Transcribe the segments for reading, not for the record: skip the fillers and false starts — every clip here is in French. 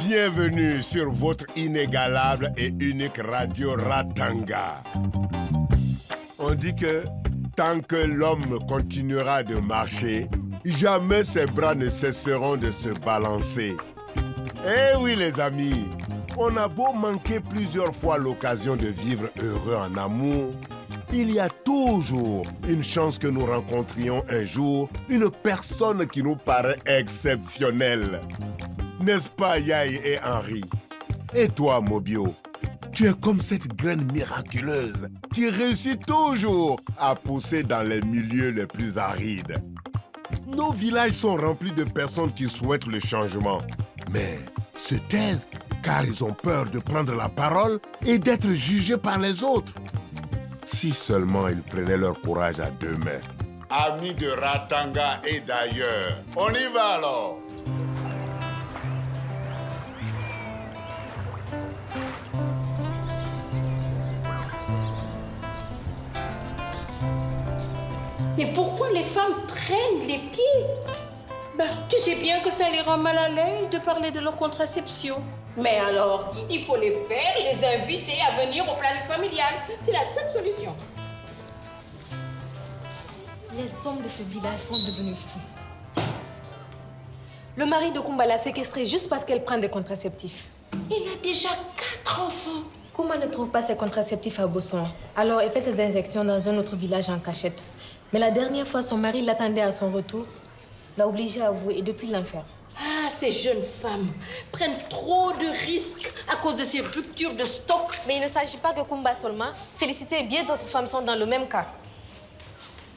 Bienvenue sur votre inégalable et unique radio Ratanga. On dit que tant que l'homme continuera de marcher, jamais ses bras ne cesseront de se balancer. Eh oui les amis, on a beau manquer plusieurs fois l'occasion de vivre heureux en amour, il y a toujours une chance que nous rencontrions un jour une personne qui nous paraît exceptionnelle. N'est-ce pas Yaye et Henri? Et toi Mobio, tu es comme cette graine miraculeuse qui réussit toujours à pousser dans les milieux les plus arides. Nos villages sont remplis de personnes qui souhaitent le changement, mais se taisent car ils ont peur de prendre la parole et d'être jugés par les autres. Si seulement ils prenaient leur courage à deux mains. Amis de Ratanga et d'ailleurs, on y va alors. Mais pourquoi les femmes traînent les pieds? Tu sais bien que ça les rend mal à l'aise de parler de leur contraception. Mais alors, il faut les faire, les inviter à venir au planning familial. C'est la seule solution. Les hommes de ce village sont devenus fous. Le mari de Kumba l'a séquestrée juste parce qu'elle prend des contraceptifs. Il a déjà 4 enfants. Kumba ne trouve pas ses contraceptifs à Bosson. Alors elle fait ses injections dans un autre village en cachette. Mais la dernière fois, son mari l'attendait à son retour, l'a obligé à avouer et depuis l'enfer. Ah, ces jeunes femmes prennent trop de risques à cause de ces ruptures de stock. Mais il ne s'agit pas que Kumba seulement. Félicité et bien d'autres femmes sont dans le même cas.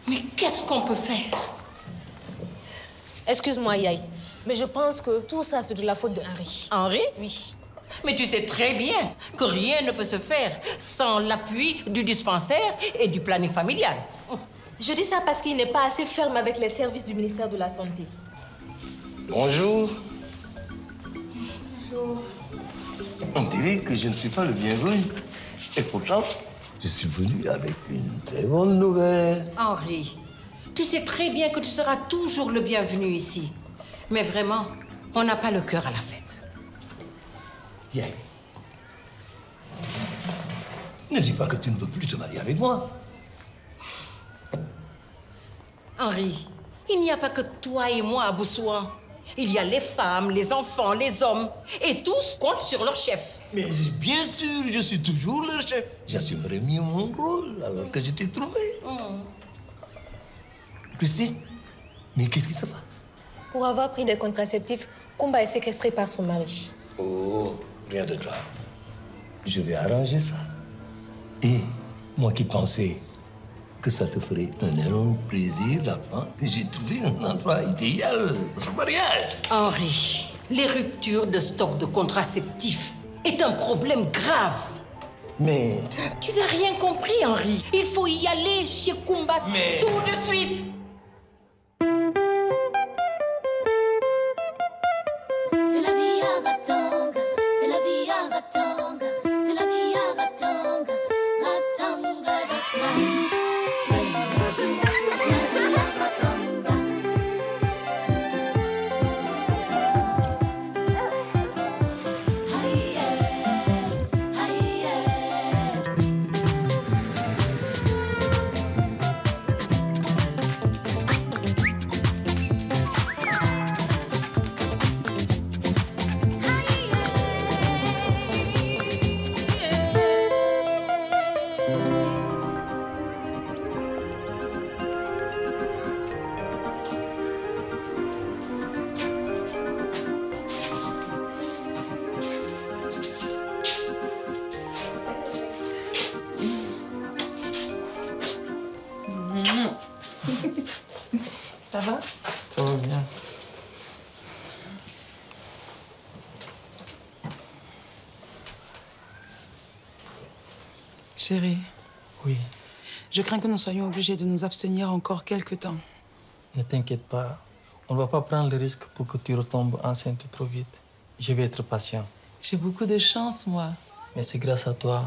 Mais qu'est-ce qu'on peut faire? Excuse-moi, Yaye, mais je pense que tout ça, c'est de la faute de Henri. Henri? Oui. Mais tu sais très bien que rien ne peut se faire sans l'appui du dispensaire et du planning familial. Je dis ça parce qu'il n'est pas assez ferme avec les services du ministère de la Santé. Bonjour. Bonjour. On dirait que je ne suis pas le bienvenu. Et pourtant, je suis venu avec une très bonne nouvelle. Henri, tu sais très bien que tu seras toujours le bienvenu ici. Mais vraiment, on n'a pas le cœur à la fête. Yaye, ne dis pas que tu ne veux plus te marier avec moi. Henri, il n'y a pas que toi et moi à Boussouan. Il y a les femmes, les enfants, les hommes. Et tous comptent sur leur chef. Mais bien sûr, je suis toujours leur chef. J'assumerai mieux mon rôle alors que je t'ai trouvé. Christine, mais qu'est-ce qui se passe? Pour avoir pris des contraceptifs, Kumba est séquestré par son mari. Oh, rien de grave. Je vais arranger ça. Et moi qui pensais que ça te ferait un énorme plaisir d'apprendre que j'ai trouvé un endroit idéal pour le mariage. Henri, les ruptures de stock de contraceptifs est un problème grave. Mais... Tu n'as rien compris, Henri. Il faut y aller chez Kumba tout de suite. C'est la vie à Ratanga, c'est la vie à Ratanga, c'est la vie à Ratanga, Ratanga, that's life. C'est la vie à Ratanga. Aïe, aïe, Ça va? Ça va bien. Chérie, Oui, je crains que nous soyons obligés de nous abstenir encore quelque temps. ne t'inquiète pas. On ne va pas prendre le risque pour que tu retombes enceinte trop vite. Je vais être patient. J'ai beaucoup de chance, moi. Mais c'est grâce à toi.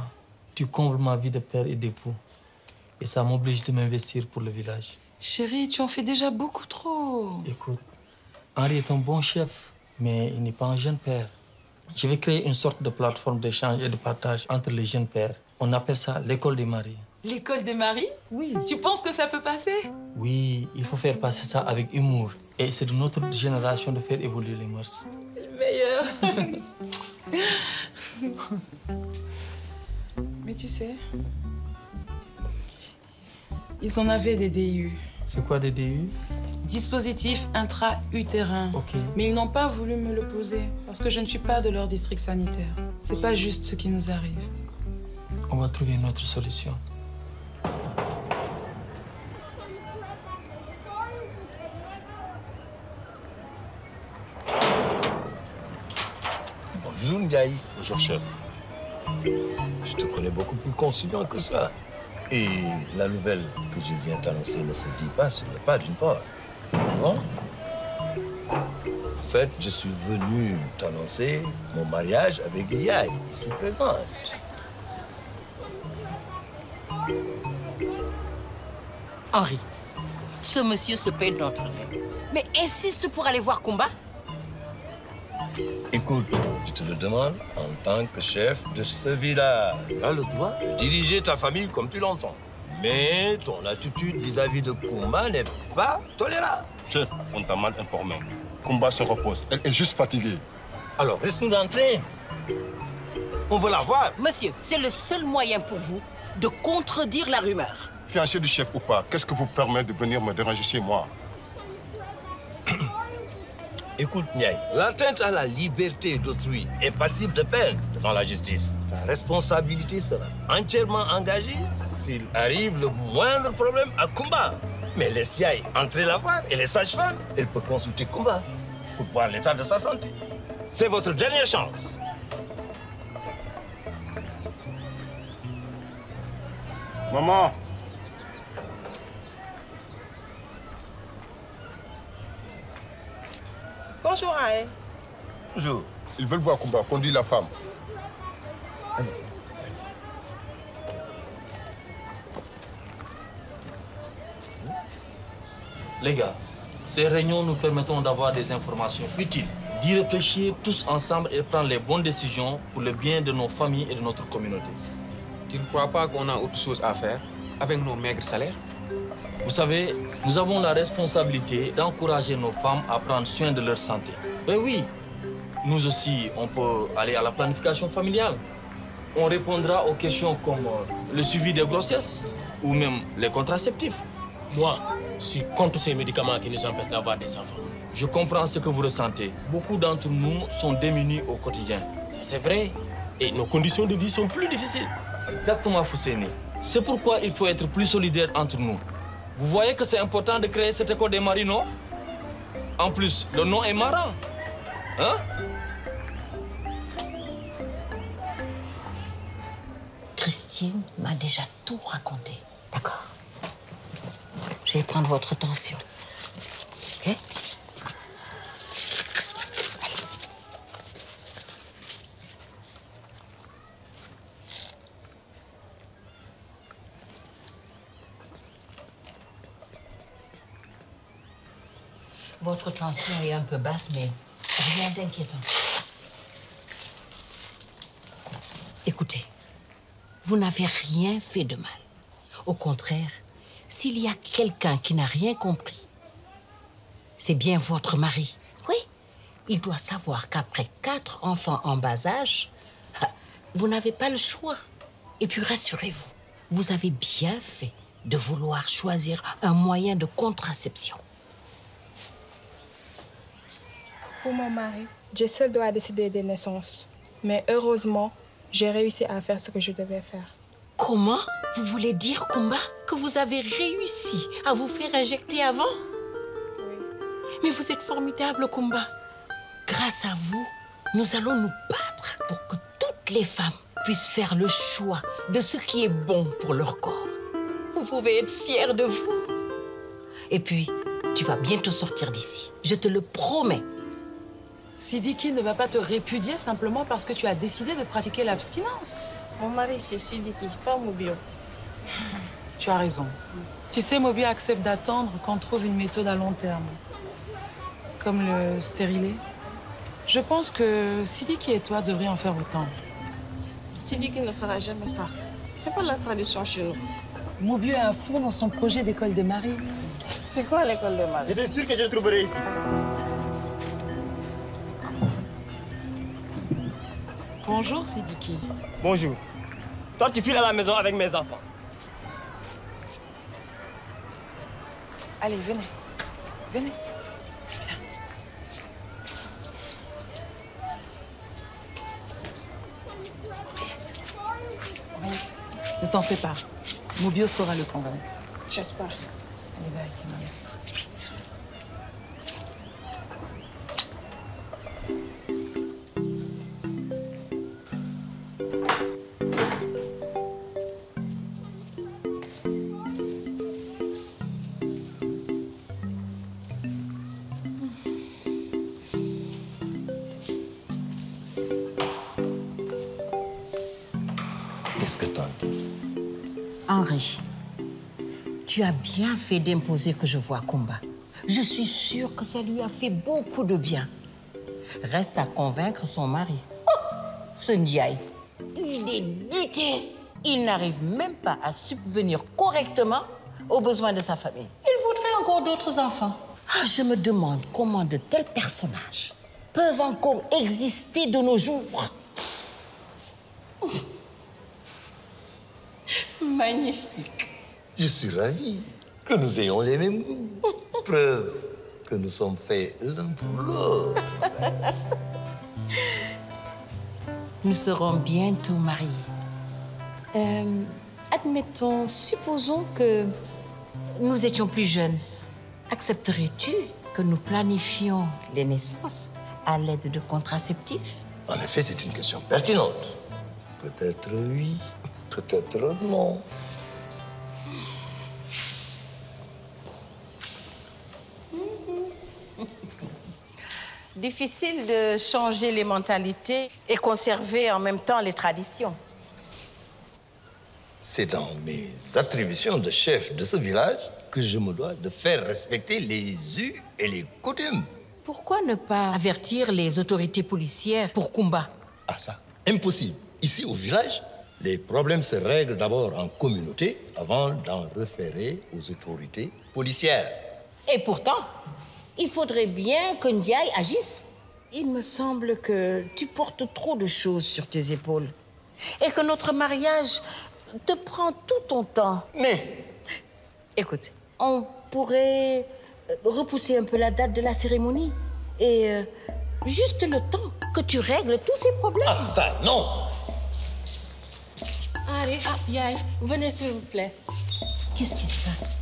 Tu combles ma vie de père et d'époux. Et ça m'oblige de m'investir pour le village. Chérie, tu en fais déjà beaucoup trop. Écoute, Henri est un bon chef, mais il n'est pas un jeune père. Je vais créer une sorte de plateforme d'échange et de partage entre les jeunes pères. On appelle ça l'école des maris. L'école des maris? Oui. Tu penses que ça peut passer? Oui, il faut faire passer ça avec humour. Et c'est de notre génération de faire évoluer les mœurs. Le meilleur. Mais tu sais, ils en avaient des DU. C'est quoi des DU? Dispositif intra-utérin. Ok. Mais ils n'ont pas voulu me le poser parce que je ne suis pas de leur district sanitaire. C'est pas juste ce qui nous arrive. On va trouver une autre solution. Bonjour, Ndiaye. Bonjour, chef. Je te connais beaucoup plus conciliant que ça. Et la nouvelle que je viens t'annoncer ne se dit pas sur le pas d'une porte. Tu vois? En fait, je suis venu t'annoncer mon mariage avec Yaye, ici présente. Henri, ce monsieur se paie de notre affaire. Mais insiste pour aller voir Kumba. Écoute, je te le demande en tant que chef de ce village. Tu as le droit de diriger ta famille comme tu l'entends. Mais ton attitude vis-à-vis de Kumba n'est pas tolérable. Chef, on t'a mal informé. Kumba se repose. Elle est juste fatiguée. Alors, laisse-nous d'entrer. On veut la voir. Monsieur, c'est le seul moyen pour vous de contredire la rumeur. Fiancé du chef ou pas, qu'est-ce que vous permet de venir me déranger chez moi? Écoute, Ndiaye, l'atteinte à la liberté d'autrui est passible de peine devant la justice. Ta responsabilité sera entièrement engagée s'il arrive le moindre problème à Kumba. Mais laisse Yaye entrer la voir et les sages-femmes, elle peut consulter Kumba pour voir l'état de sa santé. C'est votre dernière chance. Maman! Bonjour, Aïe. Bonjour. Ils veulent voir Kumba, conduit la femme. Les gars, ces réunions nous permettront d'avoir des informations utiles, d'y réfléchir tous ensemble et prendre les bonnes décisions pour le bien de nos familles et de notre communauté. Tu ne crois pas qu'on a autre chose à faire avec nos maigres salaires? Vous savez, nous avons la responsabilité d'encourager nos femmes à prendre soin de leur santé. Ben oui, nous aussi, on peut aller à la planification familiale. On répondra aux questions comme le suivi des grossesses ou même les contraceptifs. Moi, je suis contre ces médicaments qui nous empêchent d'avoir des enfants. Je comprends ce que vous ressentez. Beaucoup d'entre nous sont démunis au quotidien. C'est vrai. Et nos conditions de vie sont plus difficiles. Exactement, Fousseni. C'est pourquoi il faut être plus solidaires entre nous. Vous voyez que c'est important de créer cette école des maris, non? En plus, le nom est marrant. Hein? Christine m'a déjà tout raconté. D'accord. Je vais prendre votre tension. OK? Votre tension est un peu basse, mais rien d'inquiétant. Écoutez, vous n'avez rien fait de mal. Au contraire, s'il y a quelqu'un qui n'a rien compris, c'est bien votre mari. Oui, il doit savoir qu'après 4 enfants en bas âge, vous n'avez pas le choix. Et puis rassurez-vous, vous avez bien fait de vouloir choisir un moyen de contraception. Pour mon mari, je seul dois décider des naissances. Mais heureusement, j'ai réussi à faire ce que je devais faire. Comment? Vous voulez dire, Kumba, que vous avez réussi à vous faire injecter avant? Oui. Mais vous êtes formidable, Kumba. Grâce à vous, nous allons nous battre pour que toutes les femmes puissent faire le choix de ce qui est bon pour leur corps. Vous pouvez être fiers de vous. Et puis, tu vas bientôt sortir d'ici. Je te le promets. Sidiki ne va pas te répudier simplement parce que tu as décidé de pratiquer l'abstinence. Mon mari, c'est Sidiki, pas Mobio. Tu as raison. Tu sais, Mobio accepte d'attendre qu'on trouve une méthode à long terme. Comme le stérilet. Je pense que Sidiki et toi devriez en faire autant. Sidiki ne fera jamais ça. C'est pas la tradition chez nous. Mobio est à fond dans son projet d'école des maris. C'est quoi l'école des maris? J'étais sûr que je le trouverais ici. Bonjour Sidiki. Bonjour. Toi, tu files à la maison avec mes enfants. Allez, venez. Venez. Viens. Henriette. Ne t'en fais pas. Mobio saura le convaincre. J'espère. Allez, va avec maman. Qu'est-ce que t'en dis? Henri, tu as bien fait d'imposer que je voie Kumba. Je suis sûre que ça lui a fait beaucoup de bien. Reste à convaincre son mari. Oh, ce Ndiaye, il est buté. Il n'arrive même pas à subvenir correctement aux besoins de sa famille. Il voudrait encore d'autres enfants. Ah, je me demande comment de tels personnages peuvent encore exister de nos jours. Magnifique. Je suis ravi que nous ayons les mêmes goûts. Preuve que nous sommes faits l'un pour l'autre. Nous serons bientôt mariés. Admettons, supposons que nous étions plus jeunes. Accepterais-tu que nous planifions les naissances à l'aide de contraceptifs? En effet, c'est une question pertinente. Peut-être oui, peut-être non. Difficile de changer les mentalités et conserver en même temps les traditions. C'est dans mes attributions de chef de ce village que je me dois de faire respecter les us et les coutumes. Pourquoi ne pas avertir les autorités policières pour Kumba? Ah ça, impossible. Ici au village, les problèmes se règlent d'abord en communauté avant d'en référer aux autorités policières. Et pourtant, il faudrait bien que Ndiaye agisse. Il me semble que tu portes trop de choses sur tes épaules et que notre mariage te prend tout ton temps. Mais, écoute, on pourrait repousser un peu la date de la cérémonie et juste le temps que tu règles tous ces problèmes. Ah ça, non! Allez, Yaye, venez s'il vous plaît. Qu'est-ce qui se passe?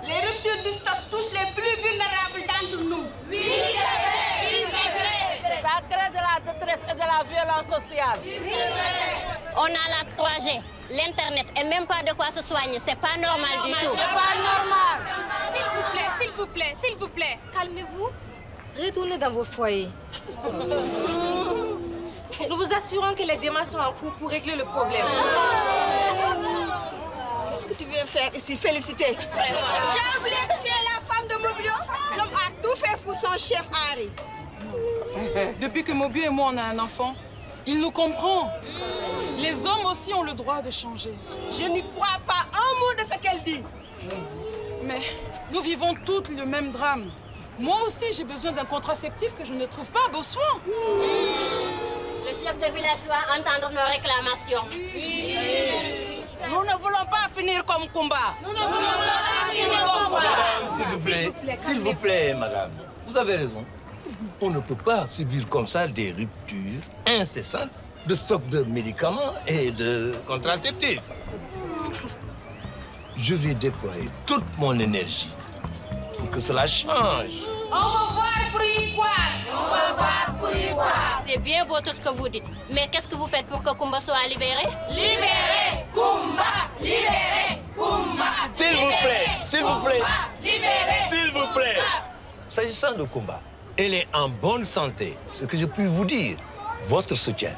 Les ruptures du stock touchent les plus vulnérables d'entre nous. Oui, c'est vrai, oui, c'est vrai. Ça crée de la détresse et de la violence sociale. Oui, c'est vrai. On a la 3G, l'Internet et même pas de quoi se soigner. C'est pas normal du tout. C'est pas normal. S'il vous plaît, s'il vous plaît, s'il vous plaît, calmez-vous. Retournez dans vos foyers. Nous vous assurons que les démarches sont en cours pour régler le problème. Qu'est-ce que tu viens faire ici, Félicité? Tu as oublié que tu es la femme de Mobio? L'homme a tout fait pour son chef Henri. Depuis que Mobio et moi on a un enfant, il nous comprend. Les hommes aussi ont le droit de changer. Je n'y crois pas un mot de ce qu'elle dit. Mais nous vivons toutes le même drame. Moi aussi, j'ai besoin d'un contraceptif que je ne trouve pas à Bossuan. Le chef de village doit entendre nos réclamations. Nous ne voulons pas finir comme Kumba. Nous ne voulons pas finir comme Kumba. S'il vous plaît, madame. Vous avez raison. On ne peut pas subir comme ça des ruptures incessantes de stock de médicaments et de contraceptifs. Je vais déployer toute mon énergie pour que cela change. On va voir pour y croire. On va voir pour y croire. C'est bien beau tout ce que vous dites. Mais qu'est-ce que vous faites pour que Kumba soit libéré? Libéré Kumba! Libéré Kumba! S'il vous plaît, s'il vous plaît. Libéré! S'il vous plaît. S'agissant de Kumba, elle est en bonne santé. Ce que je puis vous dire, votre soutien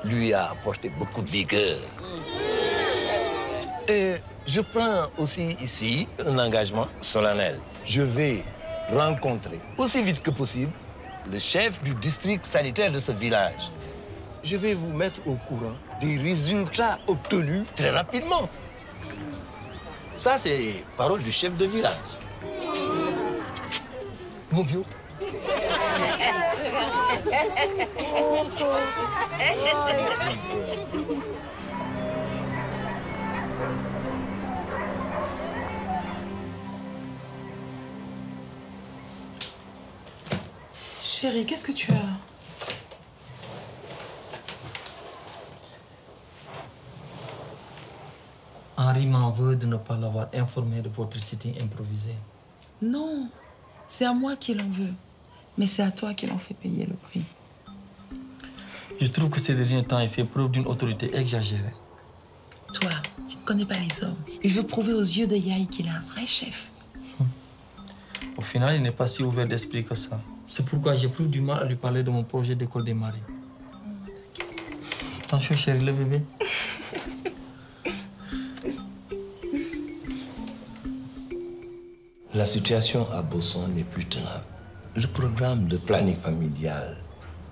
lui a apporté beaucoup de vigueur. Et je prends aussi ici un engagement solennel. Je vais rencontrer aussi vite que possible le chef du district sanitaire de ce village. Je vais vous mettre au courant des résultats obtenus très rapidement. Ça, c'est parole du chef de village. Mon bio. Chérie, qu'est-ce que tu as? Henri m'en veut de ne pas l'avoir informé de votre sitting improvisé. Non, c'est à moi qu'il en veut. Mais c'est à toi qu'il en fait payer le prix. Je trouve que ces derniers temps, il fait preuve d'une autorité exagérée. Toi, tu ne connais pas les hommes. Il veut prouver aux yeux de Yaï qu'il est un vrai chef. Au final, il n'est pas si ouvert d'esprit que ça. C'est pourquoi j'ai plus du mal à lui parler de mon projet d'école des maris. Attention, chérie, le bébé. La situation à Bosson n'est plus tenable. Le programme de planning familial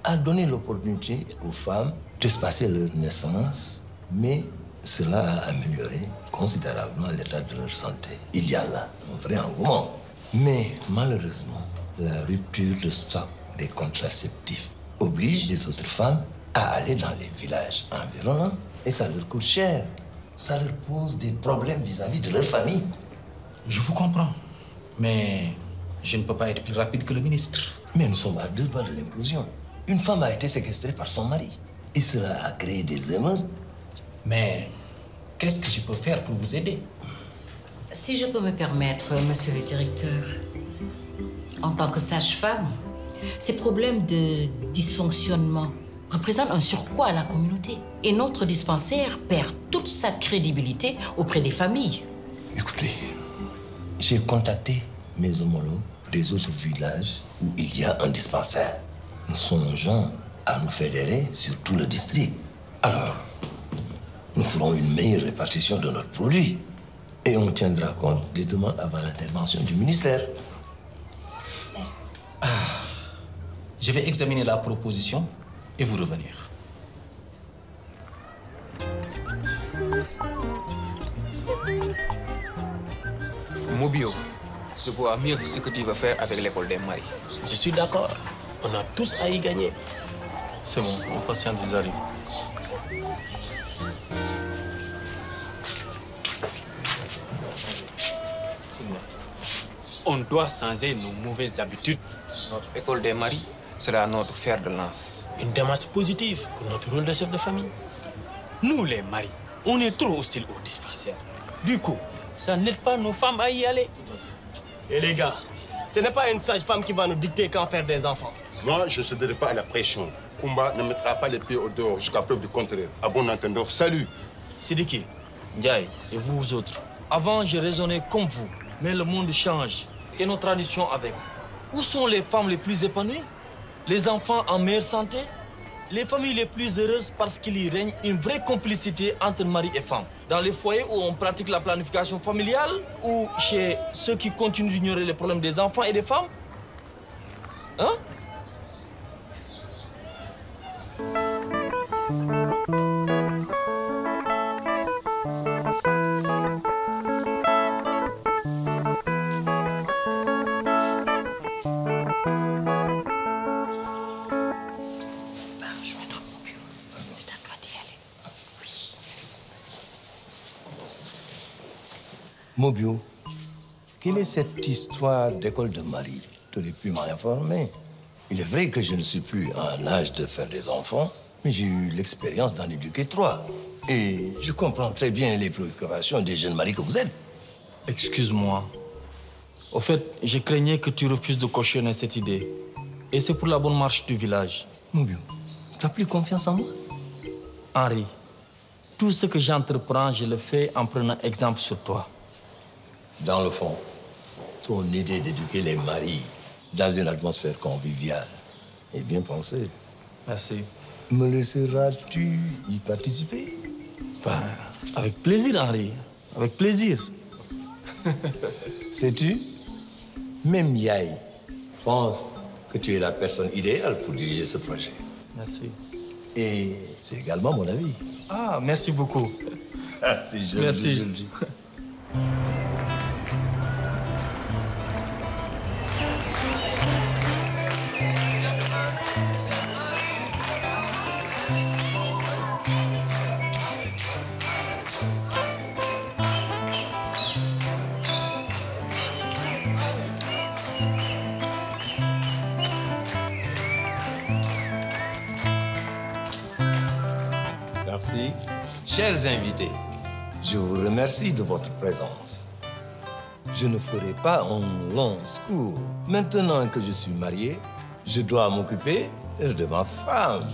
a donné l'opportunité aux femmes d'espacer leur naissance, mais cela a amélioré considérablement l'état de leur santé. Il y a là un vrai engouement. Mais malheureusement, la rupture de stock des contraceptifs oblige les autres femmes à aller dans les villages environnants et ça leur coûte cher. Ça leur pose des problèmes vis-à-vis de leur famille. Je vous comprends, mais je ne peux pas être plus rapide que le ministre. Mais nous sommes à 2 doigts de l'implosion. Une femme a été séquestrée par son mari et cela a créé des émeutes. Mais qu'est-ce que je peux faire pour vous aider? Si je peux me permettre, monsieur le directeur, en tant que sage-femme, ces problèmes de dysfonctionnement représentent un surcoût à la communauté. Et notre dispensaire perd toute sa crédibilité auprès des familles. Écoutez, j'ai contacté mes homologues des autres villages où il y a un dispensaire. Nous songeons à nous fédérer sur tout le district. Alors, nous ferons une meilleure répartition de notre produit. Et on tiendra compte des demandes avant l'intervention du ministère. Je vais examiner la proposition et vous revenir. Mobio, je vois mieux ce que tu vas faire avec l'école des maris. Je suis d'accord. On a tous à y gagner. C'est bon, on patiente, ils arrivent. On doit changer nos mauvaises habitudes. Notre école des maris sera notre fer de lance. Une démarche positive pour notre rôle de chef de famille. Nous, les maris, on est trop hostiles au dispensaire. Du coup, ça n'aide pas nos femmes à y aller. Et les gars, ce n'est pas une sage-femme qui va nous dicter quand faire des enfants. Moi, je ne céderai pas à la pression. Kumba ne mettra pas les pieds au dehors jusqu'à preuve du contraire. À bon entendeur, salut. Sidiki, Ndiaye et vous autres, avant, je raisonnais comme vous, mais le monde change et nos traditions avec. Où sont les femmes les plus épanouies? Les enfants en meilleure santé? Les familles les plus heureuses parce qu'il y règne une vraie complicité entre mari et femme. Dans les foyers où on pratique la planification familiale ou chez ceux qui continuent d'ignorer les problèmes des enfants et des femmes? Hein? Mobio, quelle est cette histoire d'école de mari? Tu aurais pu m'informer. Il est vrai que je ne suis plus en âge de faire des enfants, mais j'ai eu l'expérience d'en éduquer 3. Et je comprends très bien les préoccupations des jeunes maris que vous êtes. Excuse-moi. Au fait, je craignais que tu refuses de cautionner cette idée. Et c'est pour la bonne marche du village. Mobio, tu as plus confiance en moi? Henri, tout ce que j'entreprends, je le fais en prenant exemple sur toi. Dans le fond, ton idée d'éduquer les maris dans une atmosphère conviviale est bien pensée. Merci. Me laisseras-tu y participer? Ben, avec plaisir, Henri. Avec plaisir. Sais-tu, même Yaï pense que tu es la personne idéale pour diriger ce projet. Merci. Et c'est également mon avis. Ah, merci beaucoup. C'est joli, merci. joli. Merci. Chers invités, je vous remercie de votre présence. Je ne ferai pas un long discours. Maintenant que je suis marié, je dois m'occuper de ma femme.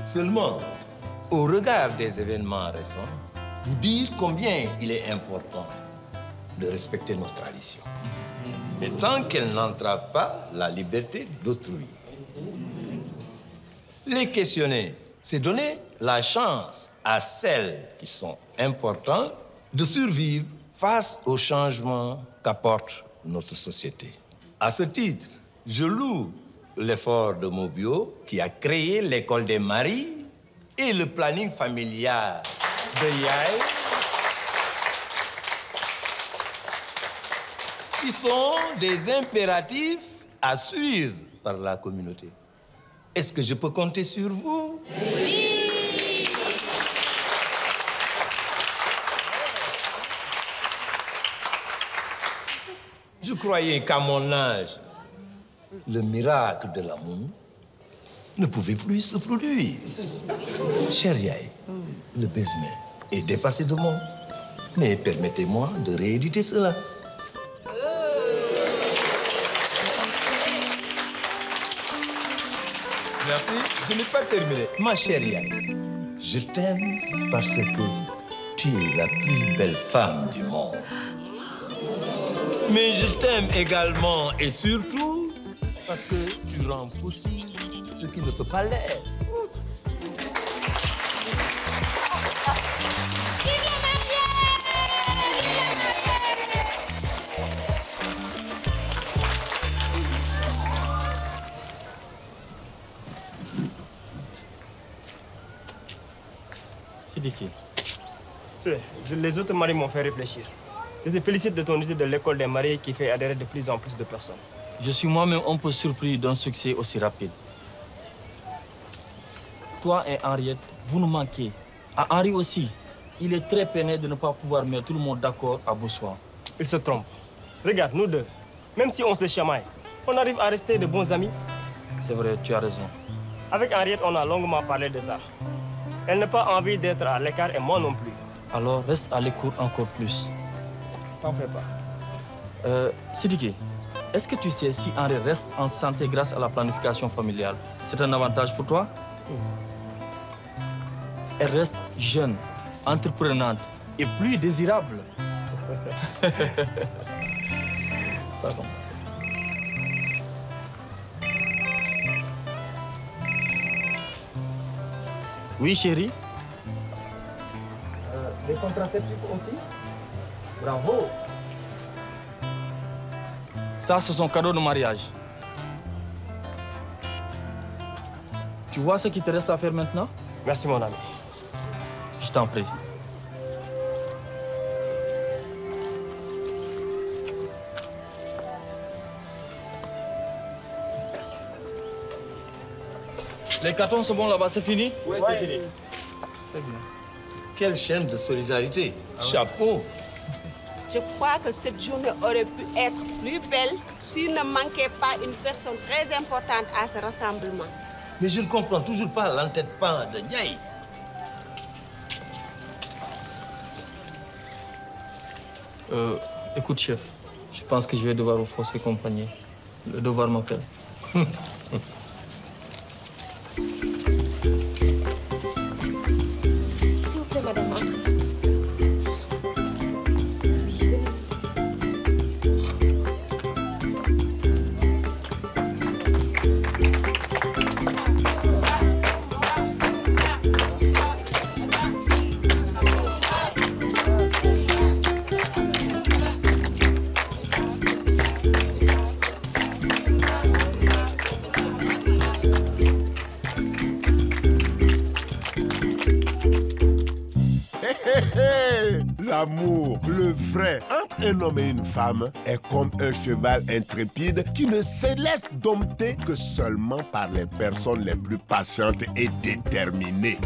Seulement, au regard des événements récents, vous dire combien il est important de respecter nos traditions. Et tant qu'elles n'entravent pas la liberté d'autrui. Les questionner, c'est donner la chance à celles qui sont importantes de survivre face aux changements qu'apporte notre société. À ce titre, je loue l'effort de Mobio qui a créé l'école des maris et le planning familial de Yaï, qui sont des impératifs à suivre par la communauté. Est-ce que je peux compter sur vous? Oui! Je croyais qu'à mon âge, le miracle de l'amour ne pouvait plus se produire. Cher Yaï, le baisement est dépassé de moi. Mais permettez-moi de rééditer cela. Merci, je n'ai pas terminé. Ma chère Yaï, je t'aime parce que tu es la plus belle femme du monde. Mais je t'aime également et surtout parce que tu rends possible ce qui ne peut pas l'être. Sidiki. Les autres maris m'ont fait réfléchir. Je te félicite de ton idée de l'école des mariés qui fait adhérer de plus en plus de personnes. Je suis moi-même un peu surpris d'un succès aussi rapide. Toi et Henriette, vous nous manquez. À Henri aussi, il est très peiné de ne pas pouvoir mettre tout le monde d'accord à Boussoir. Il se trompe. Regarde, nous deux, même si on se chamaille, on arrive à rester de bons amis. C'est vrai, tu as raison. Avec Henriette, on a longuement parlé de ça. Elle n'a pas envie d'être à l'écart et moi non plus. Alors, reste à l'écoute encore plus. T'en fais pas. Sidiki, est-ce que tu sais si Henri reste en santé grâce à la planification familiale, c'est un avantage pour toi? Elle reste jeune, entreprenante et plus désirable. Pardon. Oui, chérie? Les contraceptifs aussi? Bravo! Ça, c'est son cadeau de mariage. Tu vois ce qu'il te reste à faire maintenant? Merci, mon ami. Je t'en prie. Les cartons sont bons là-bas, c'est fini? Oui, c'est fini. Très bien. Quelle chaîne de solidarité. Chapeau. Je crois que cette journée aurait pu être plus belle s'il ne manquait pas une personne très importante à ce rassemblement. Mais je ne comprends toujours pas l'entêtement de Ndiaye. Écoute, chef, je pense que je vais devoir vous forcer compagnie. Le devoir m'appelle. S'il vous plaît, madame, entrez. L'amour, le vrai, entre un homme et une femme, est comme un cheval intrépide qui ne se laisse dompter que seulement par les personnes les plus patientes et déterminées.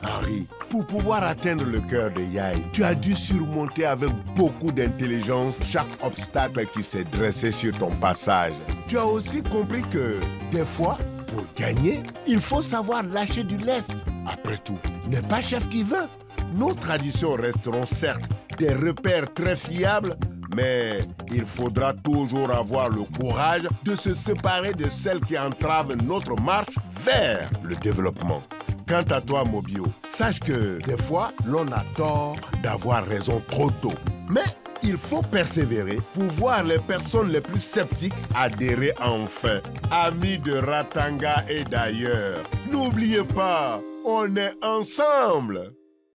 Henri, pour pouvoir atteindre le cœur de Yaye, tu as dû surmonter avec beaucoup d'intelligence chaque obstacle qui s'est dressé sur ton passage. Tu as aussi compris que, des fois, pour gagner, il faut savoir lâcher du lest. Après tout, n'est pas chef qui veut. Nos traditions resteront certes des repères très fiables, mais il faudra toujours avoir le courage de se séparer de celles qui entravent notre marche vers le développement. Quant à toi, Mobio, sache que des fois, l'on a tort d'avoir raison trop tôt. Mais il faut persévérer pour voir les personnes les plus sceptiques adhérer enfin. Amis de Ratanga et d'ailleurs, n'oubliez pas, on est ensemble.